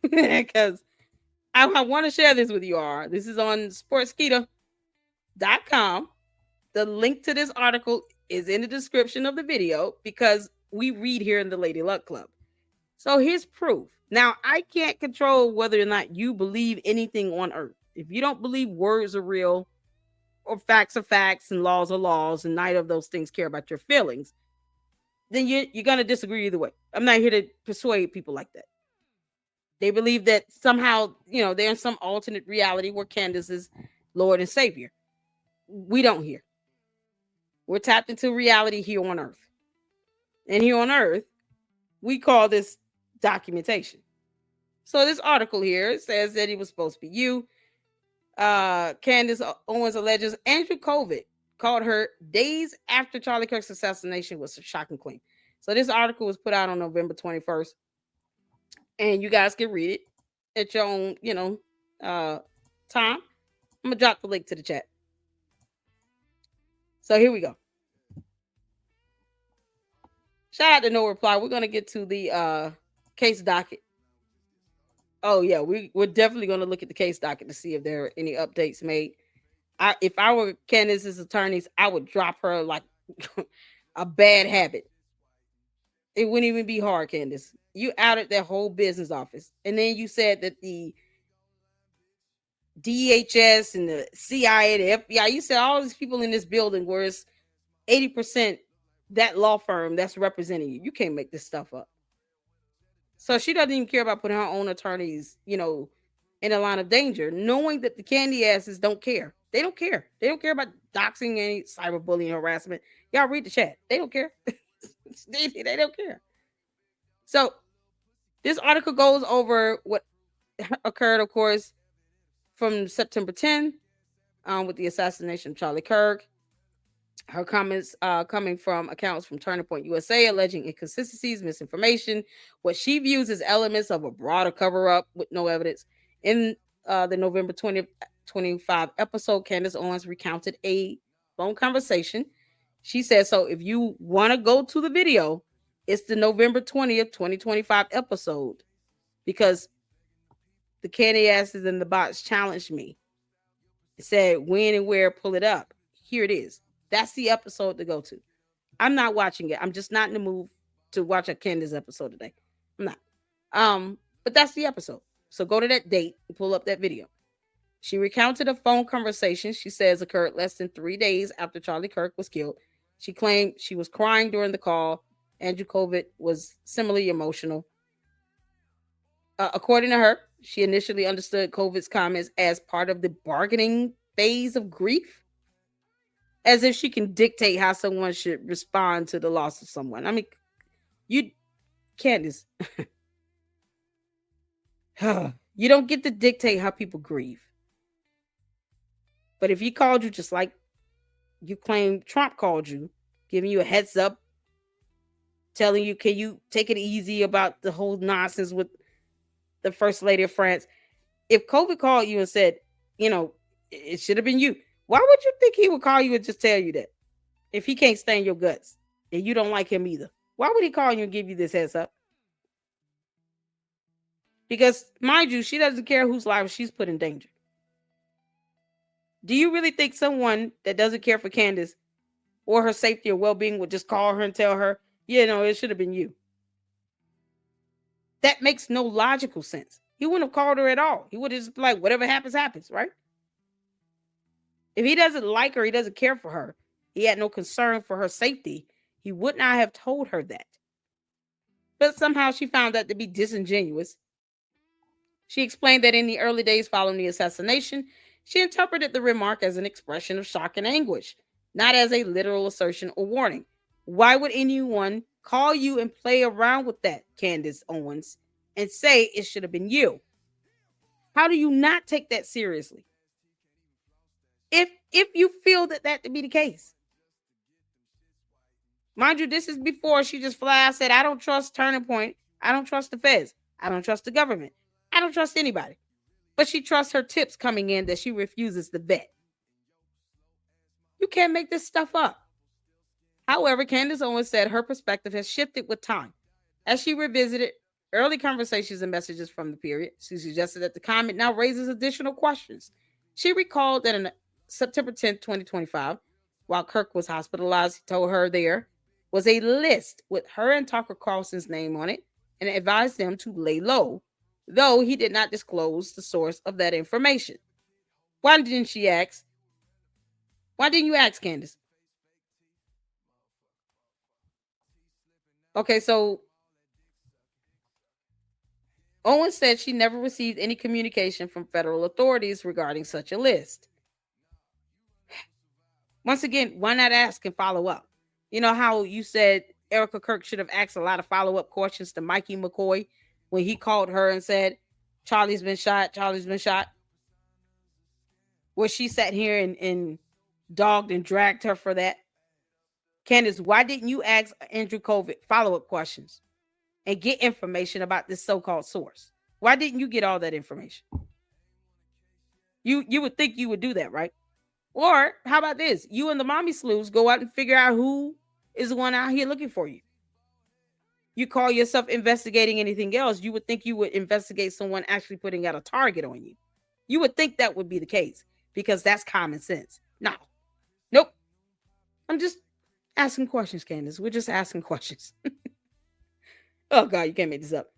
because I want to share this with you all. This is on sportskeeda.com. The link to this article is in the description of the video because we read here in the Lady Luck Club. So here's proof. Now, I can't control whether or not you believe anything on earth. If you don't believe words are real or facts are facts and laws are laws and neither of those things care about your feelings, then you're going to disagree either way. I'm not here to persuade people like that. They believe that somehow, they're in some alternate reality where Candace is Lord and Savior. We don't here. We're tapped into reality here on earth. And here on earth, we call this documentation. So this article here says that it was supposed to be you. Candace Owens alleges Andrew COVID called her days after Charlie Kirk's assassination was a shocking claim. So this article was put out on November 21st. And you guys can read it at your own, time. I'm going to drop the link to the chat. So here we go. Shout out to No Reply. We're going to get to the case docket. Oh, yeah. We're definitely going to look at the case docket to see if there are any updates made. If I were Candace's attorneys, I would drop her like a bad habit. It wouldn't even be hard, Candace. You outed their whole business office. And then you said that the DHS and the CIA, the FBI, you said all these people in this building where it's 80% that law firm that's representing you. You can't make this stuff up. So she doesn't even care about putting her own attorneys, in a line of danger, knowing that the candy asses don't care. They don't care. They don't care about doxing, any cyberbullying, harassment. Y'all read the chat. They don't care. they don't care. So this article goes over what occurred, of course, from September 10 with the assassination of Charlie Kirk. Her comments coming from accounts from Turning Point USA alleging inconsistencies, misinformation, what she views as elements of a broader cover-up with no evidence. In the November 20th, 25 episode, Candace Owens recounted a phone conversation. She said, so if you want to go to the video, it's the November 20th, 2025 episode because the candy asses in the box challenged me. It said when and where, pull it up. Here it is. That's the episode to go to. I'm not watching it. I'm just not in the mood to watch a Candace episode today. I'm not. But that's the episode. So go to that date and pull up that video. She recounted a phone conversation she says occurred less than 3 days after Charlie Kirk was killed. She claimed she was crying during the call. Andrew COVID was similarly emotional. According to her, she initially understood COVID's comments as part of the bargaining phase of grief, as if she can dictate how someone should respond to the loss of someone. I mean, Candace, you don't get to dictate how people grieve. But if he called you just like you claim Trump called you, giving you a heads up, telling you, can you take it easy about the whole nonsense with the First Lady of France? If COVID called you and said, it should have been you, why would you think he would call you and just tell you that? If he can't stand your guts and you don't like him either, why would he call you and give you this heads up? Because, mind you, she doesn't care whose life she's put in danger. Do you really think someone that doesn't care for Candace or her safety or well-being would just call her and tell her, it should have been you? That makes no logical sense. He wouldn't have called her at all. He would have just been like, whatever happens, happens, right? If he doesn't like her, he doesn't care for her, he had no concern for her safety, he would not have told her that. But somehow she found that to be disingenuous. She explained that in the early days following the assassination, she interpreted the remark as an expression of shock and anguish, not as a literal assertion or warning. Why would anyone call you and play around with that, Candace Owens, and say it should have been you? How do you not take that seriously? If you feel that to be the case. Mind you, this is before she just flat said, I don't trust Turning Point. I don't trust the feds. I don't trust the government. I don't trust anybody. But she trusts her tips coming in that she refuses to vet. You can't make this stuff up. However, Candace Owens said her perspective has shifted with time as she revisited early conversations and messages from the period. She suggested that the comment now raises additional questions. She recalled that on September 10th, 2025, while Kirk was hospitalized, he told her there was a list with her and Tucker Carlson's name on it and advised them to lay low, though he did not disclose the source of that information. Why didn't she ask? Why didn't you ask, Candace? Okay, so Owens said she never received any communication from federal authorities regarding such a list. Once again, why not ask and follow up? You know how you said Erica Kirk should have asked a lot of follow up questions to Mikey McCoy when he called her and said, Charlie's been shot, Charlie's been shot? Where she sat here and dogged and dragged her for that? Candace, why didn't you ask Andrew COVID follow up questions and get information about this so called source? Why didn't you get all that information? You would think you would do that, right? Or how about this? You and the mommy sleuths go out and figure out who is the one out here looking for you. You call yourself investigating anything else, you would think you would investigate someone actually putting out a target on you. You would think that would be the case because that's common sense. No. Nope. I'm just asking questions, Candace. We're just asking questions. Oh, God, you can't make this up.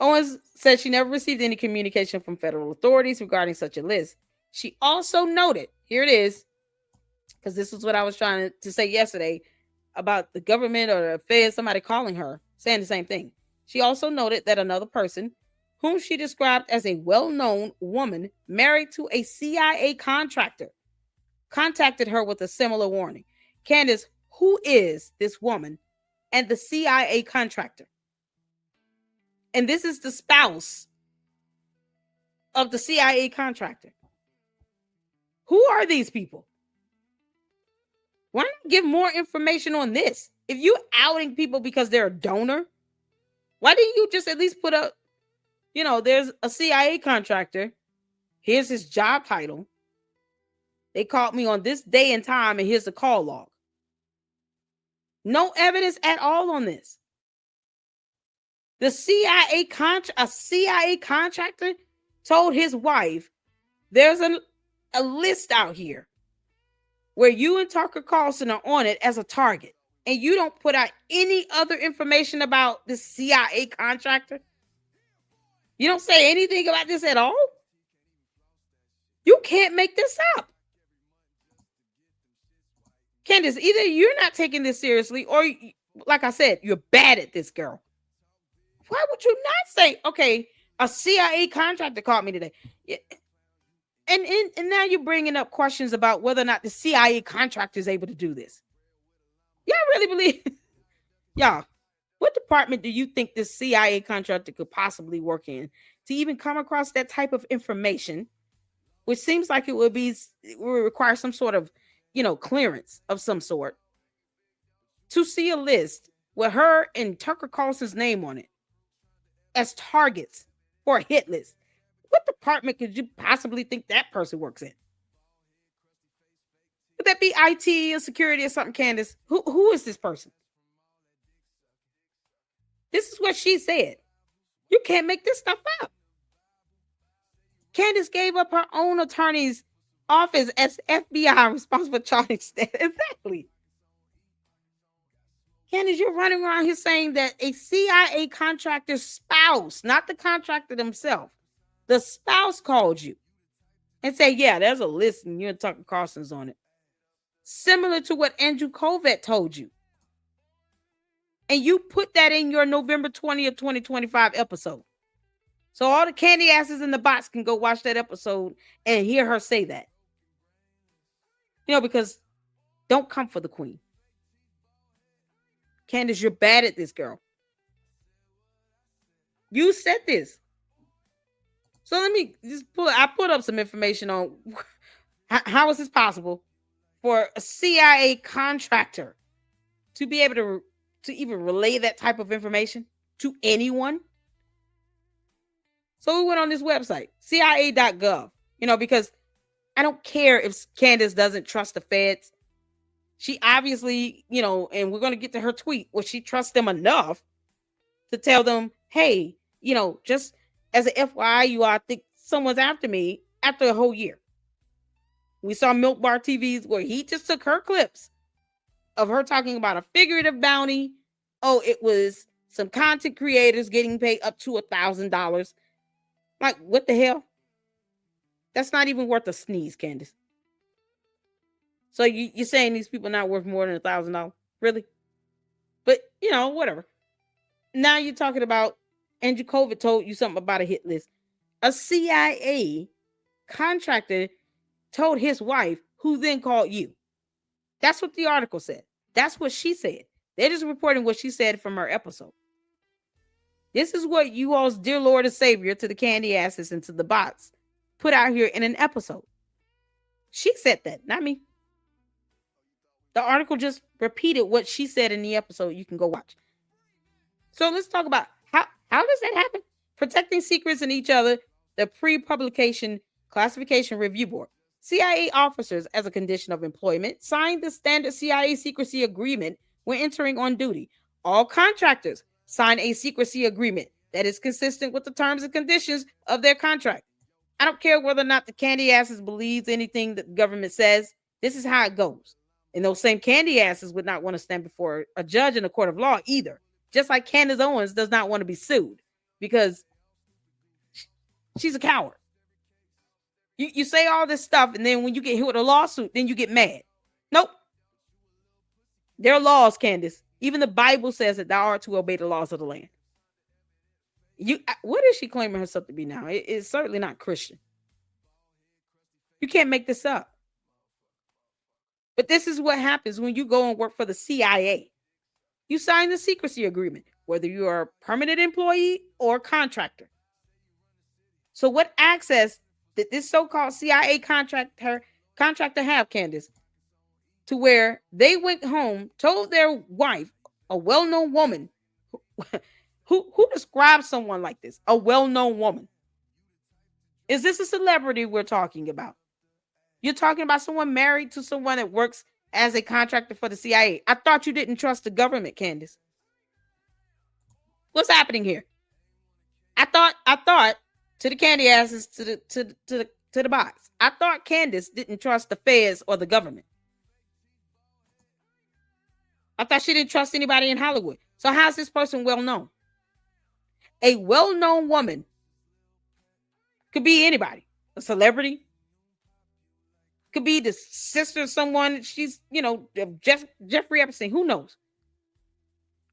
Owens said she never received any communication from federal authorities regarding such a list. She also noted, here it is, because this is what I was trying to say yesterday about the government or the Fed, somebody calling her, saying the same thing. She also noted that another person, whom she described as a well-known woman married to a CIA contractor, contacted her with a similar warning. Candace, who is this woman and the CIA contractor? And this is the spouse of the CIA contractor. Who are these people? Why not give more information on this? If you outing people because they're a donor, why didn't you just at least put up, there's a CIA contractor. Here's his job title. They called me on this day and time, and here's the call log. No evidence at all on this. The CIA contractor told his wife, there's a list out here where you and Tucker Carlson are on it as a target, and you don't put out any other information about the CIA contractor. You don't say anything about this at all. You can't make this up. Candace, either you're not taking this seriously, or like I said, you're bad at this, girl. Why would you not say, okay, a CIA contractor called me today? And now you're bringing up questions about whether or not the CIA contractor is able to do this. Y'all really believe? Y'all, what department do you think this CIA contractor could possibly work in to even come across that type of information, which seems like it would require some sort of, clearance of some sort, to see a list with her and Tucker Carlson's name on it as targets for a hit list? What department could you possibly think that person works in? Would that be IT or security or something, Candace? Who is this person? This is what she said. You can't make this stuff up. Candace gave up her own attorney's office as FBI responsible for charging staff. Exactly. Candace, you're running around here saying that a CIA contractor's spouse, not the contractor themselves, the spouse called you and said, yeah, there's a list and you and Tucker Carlson's on it. Similar to what Andrew COVID told you. And you put that in your November 20th, 2025 episode. So all the candy asses in the box can go watch that episode and hear her say that. Because don't come for the queen. Candace, you're bad at this, girl. You said this. So let me just I put up some information on how is this possible for a CIA contractor to be able to even relay that type of information to anyone. So we went on this website, CIA.gov, because I don't care if Candace doesn't trust the feds. She obviously, and we're going to get to her tweet where she trusts them enough to tell them hey, just as an FYI, you all think someone's after me after a whole year. We saw Milk Bar TVs where he just took her clips of her talking about a figurative bounty. Oh, it was some content creators getting paid up to $1,000. Like, what the hell? That's not even worth a sneeze, Candace. So you're saying these people not worth more than $1,000? Really? But, whatever. Now you're talking about Andrew COVID told you something about a hit list. A CIA contractor told his wife, who then called you. That's what the article said. That's what she said. They're just reporting what she said from her episode. This is what you all's dear Lord and Savior to the candy asses and to the bots put out here in an episode. She said that, not me. The article just repeated what she said in the episode. You can go watch. So let's talk about how does that happen? Protecting secrets in each other, the pre-publication classification review board. CIA officers, as a condition of employment, signed the standard CIA secrecy agreement when entering on duty. All contractors sign a secrecy agreement that is consistent with the terms and conditions of their contract. I don't care whether or not the candy asses believes anything that the government says. This is how it goes. And those same candy asses would not want to stand before a judge in a court of law either. Just like Candace Owens does not want to be sued because she's a coward. You say all this stuff, and then when you get hit with a lawsuit, then you get mad. Nope. There are laws, Candace. Even the Bible says that thou art to obey the laws of the land. What is she claiming herself to be now? It's certainly not Christian. You can't make this up. But this is what happens when you go and work for the CIA. You sign the secrecy agreement, whether you are a permanent employee or contractor. So what access did this so-called CIA contractor have, Candace, to where they went home, told their wife, a well-known woman, who describes someone like this, a well-known woman? Is this a celebrity we're talking about? You're talking about someone married to someone that works as a contractor for the CIA. I thought you didn't trust the government, Candace. What's happening here? I thought to the candy asses, to the box. I thought Candace didn't trust the feds or the government. I thought she didn't trust anybody in Hollywood. So how's this person well known? A well-known woman could be anybody, a celebrity, could be the sister of someone. She's, Jeffrey Epstein, who knows?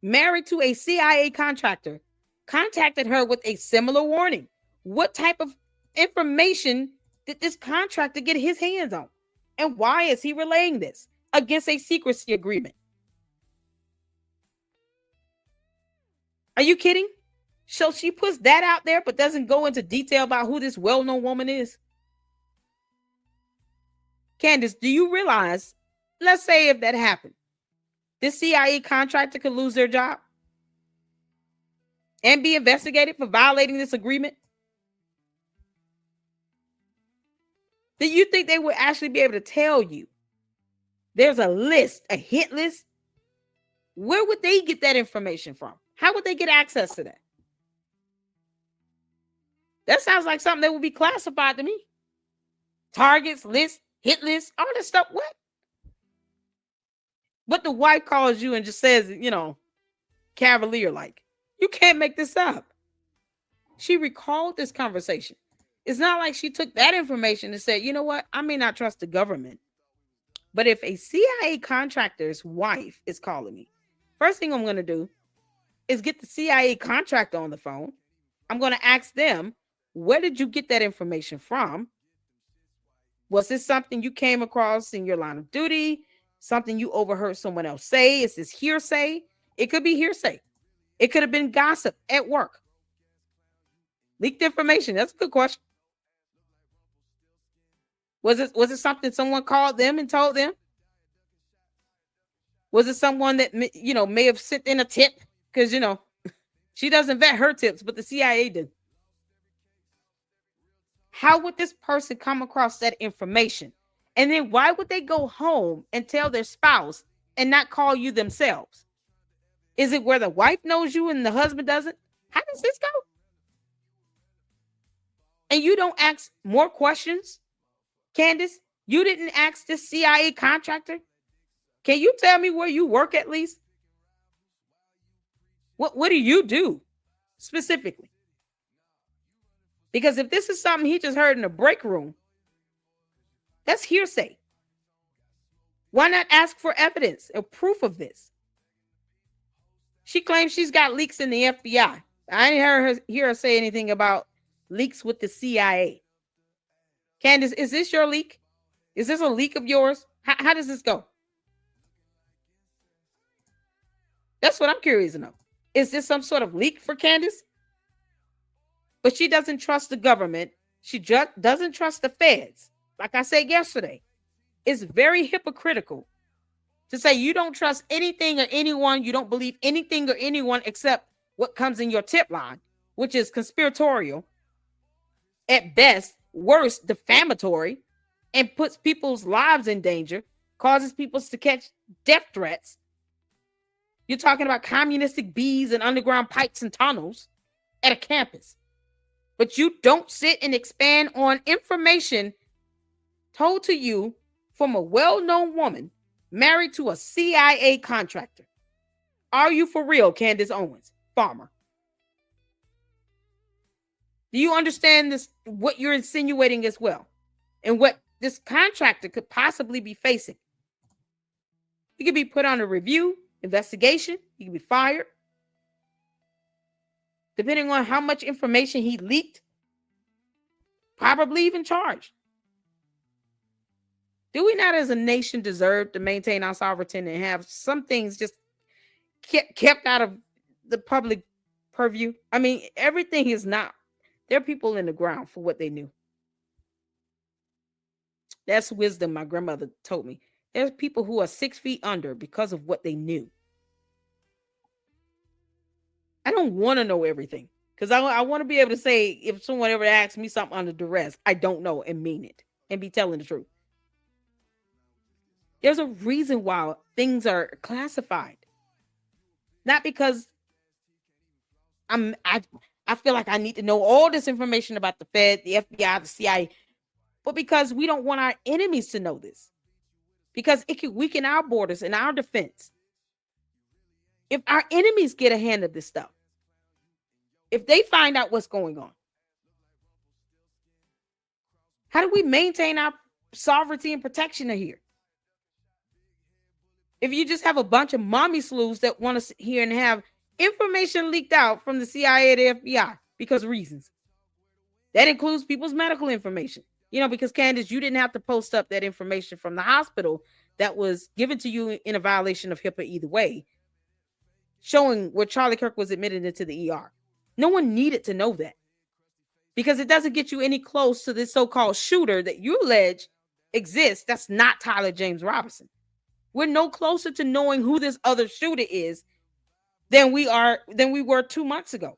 Married to a CIA contractor, contacted her with a similar warning. What type of information did this contractor get his hands on? And why is he relaying this against a secrecy agreement? Are you kidding? So she puts that out there, but doesn't go into detail about who this well-known woman is. Candace, do you realize, let's say if that happened, this CIA contractor could lose their job and be investigated for violating this agreement? Do you think they would actually be able to tell you there's a list, a hit list? Where would they get that information from? How would they get access to that? That sounds like something that would be classified to me. Targets, list, hit list, all this stuff. What? But the wife calls you and just says, cavalier like. You can't make this up. She recalled this conversation. It's not like she took that information and said, you know what? I may not trust the government. But if a CIA contractor's wife is calling me, first thing I'm going to do is get the CIA contractor on the phone. I'm going to ask them, where did you get that information from? Was this something you came across in your line of duty? Something you overheard someone else say? Is this hearsay? It could be hearsay. It could have been gossip at work. Leaked information. That's a good question. Was it something someone called them and told them? Was it someone that, may have sent in a tip? Because, she doesn't vet her tips, but the CIA did. How would this person come across that information? And then why would they go home and tell their spouse and not call you themselves? Is it where the wife knows you and the husband doesn't? How does this go? And you don't ask more questions, Candace? You didn't ask this CIA contractor? Can you tell me where you work at least? What do you do specifically? Because if this is something he just heard in the break room, that's hearsay. Why not ask for evidence or proof of this? She claims she's got leaks in the FBI. I didn't hear her say anything about leaks with the CIA. Candace, is this your leak? Is this a leak of yours? How does this go? That's what I'm curious to know. Is this some sort of leak for Candace? But she doesn't trust the government. She just doesn't trust the feds. Like I said yesterday, it's very hypocritical to say you don't trust anything or anyone, you don't believe anything or anyone except what comes in your tip line, which is conspiratorial, at best, worst, defamatory, and puts people's lives in danger, causes people to catch death threats. You're talking about communistic bees and underground pipes and tunnels at a campus. But you don't sit and expand on information told to you from a well-known woman married to a CIA contractor. Are you for real, Candace Owens, farmer? Do you understand this, what you're insinuating as well? And what this contractor could possibly be facing? He could be put on a review, investigation. He could be fired. Depending on how much information he leaked, probably even charged. Do we not as a nation deserve to maintain our sovereignty and have some things just kept out of the public purview? I mean, everything is not. There are people in the ground for what they knew. That's wisdom my grandmother told me. There's people who are 6 feet under because of what they knew. I don't want to know everything because I want to be able to say if someone ever asks me something under duress, I don't know and mean it and be telling the truth. There's a reason why things are classified. Not because I feel like I need to know all this information about the Fed, the FBI, the CIA, but because we don't want our enemies to know this. Because it could weaken our borders and our defense. If our enemies get a hand of this stuff, if they find out what's going on, how do we maintain our sovereignty and protection here? If you just have a bunch of mommy sleuths that want to sit here and have information leaked out from the CIA, the FBI, because of reasons. That includes people's medical information. You know, because Candace, you didn't have to post up that information from the hospital that was given to you in a violation of HIPAA either way, showing where Charlie Kirk was admitted into the ER. No one needed to know that because it doesn't get you any close to this so-called shooter that you allege exists. That's not Tyler James Robinson. We're no closer to knowing who this other shooter is than we were 2 months ago.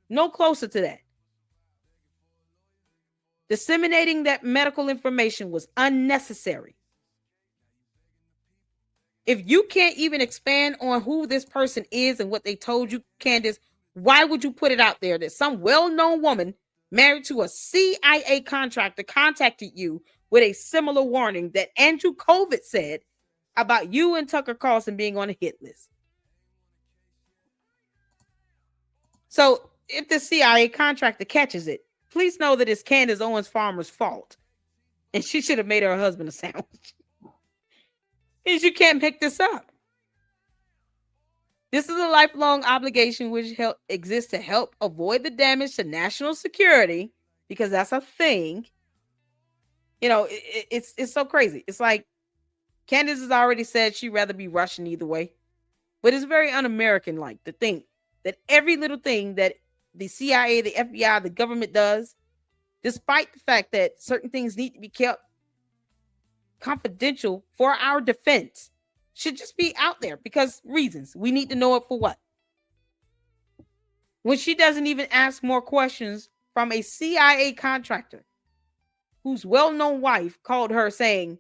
No closer to that. Disseminating that medical information was unnecessary. If you can't even expand on who this person is and what they told you, Candace, why would you put it out there that some well-known woman married to a CIA contractor contacted you with a similar warning that Andrew Covid said about you and Tucker Carlson being on a hit list? So if the CIA contractor catches it, please know that it's Candace Owens Farmer's fault. And she should have made her husband a sandwich. Because you can't make this up. This is a lifelong obligation which exists to help avoid the damage to national security, because that's a thing. You know, it's so crazy. It's like Candace has already said she'd rather be Russian either way. But it's very un-American-like to think that every little thing that the CIA, the FBI, the government does, despite the fact that certain things need to be kept confidential for our defense, should just be out there because reasons. We need to know it for what? When she doesn't even ask more questions from a CIA contractor whose well-known wife called her saying,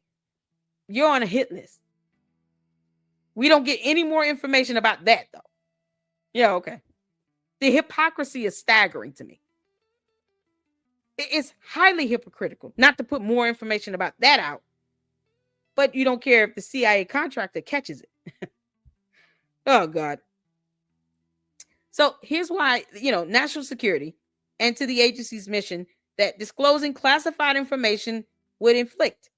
you're on a hit list. We don't get any more information about that, though. Yeah, okay. The hypocrisy is staggering to me. It's highly hypocritical not to put more information about that out, but you don't care if the CIA contractor catches it. Oh, God. So here's why, national security and to the agency's mission that disclosing classified information would inflict,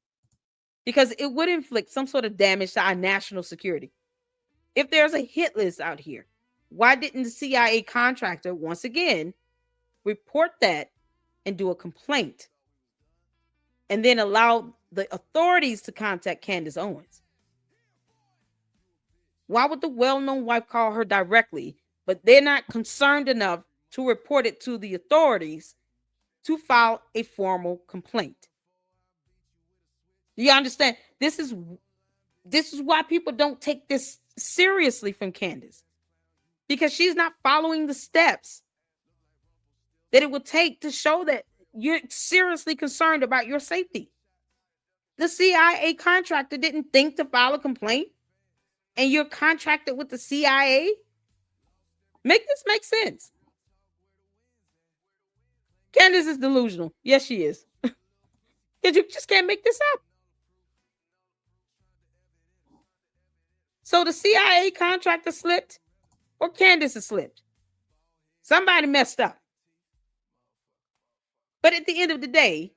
because it would inflict some sort of damage to our national security. If there's a hit list out here, why didn't the CIA contractor, once again, report that and do a complaint and then allow the authorities to contact Candace Owens? Why would the well-known wife call her directly, but they're not concerned enough to report it to the authorities to file a formal complaint? Do you understand? This is why people don't take this seriously from Candace, because she's not following the steps that it would take to show that you're seriously concerned about your safety. The CIA contractor didn't think to file a complaint, and you're contracted with the CIA? Make this make sense. Candace is delusional. Yes, she is. Because you just can't make this up. So the CIA contractor slipped, or Candace has slipped. Somebody messed up. But at the end of the day,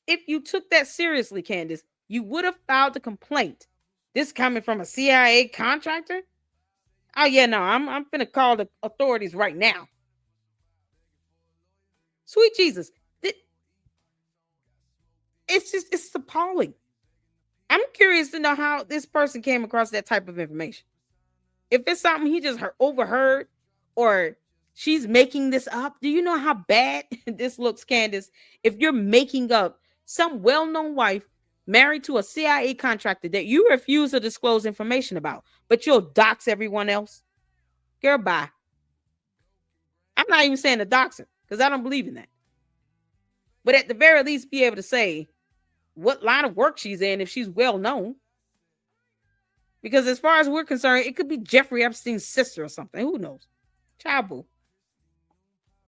if you took that seriously, Candace, you would have filed a complaint. This coming from a CIA contractor? Oh yeah, no, I'm gonna call the authorities right now. Sweet Jesus. It's appalling. I'm curious to know how this person came across that type of information. If it's something he just overheard, or she's making this up, do you know how bad this looks, Candace? If you're making up some well-known wife married to a CIA contractor that you refuse to disclose information about, but you'll dox everyone else. Girl, bye. I'm not even saying to dox her, because I don't believe in that. But at the very least, be able to say what line of work she's in if she's well known. Because as far as we're concerned, it could be Jeffrey Epstein's sister or something. Who knows? Child boo.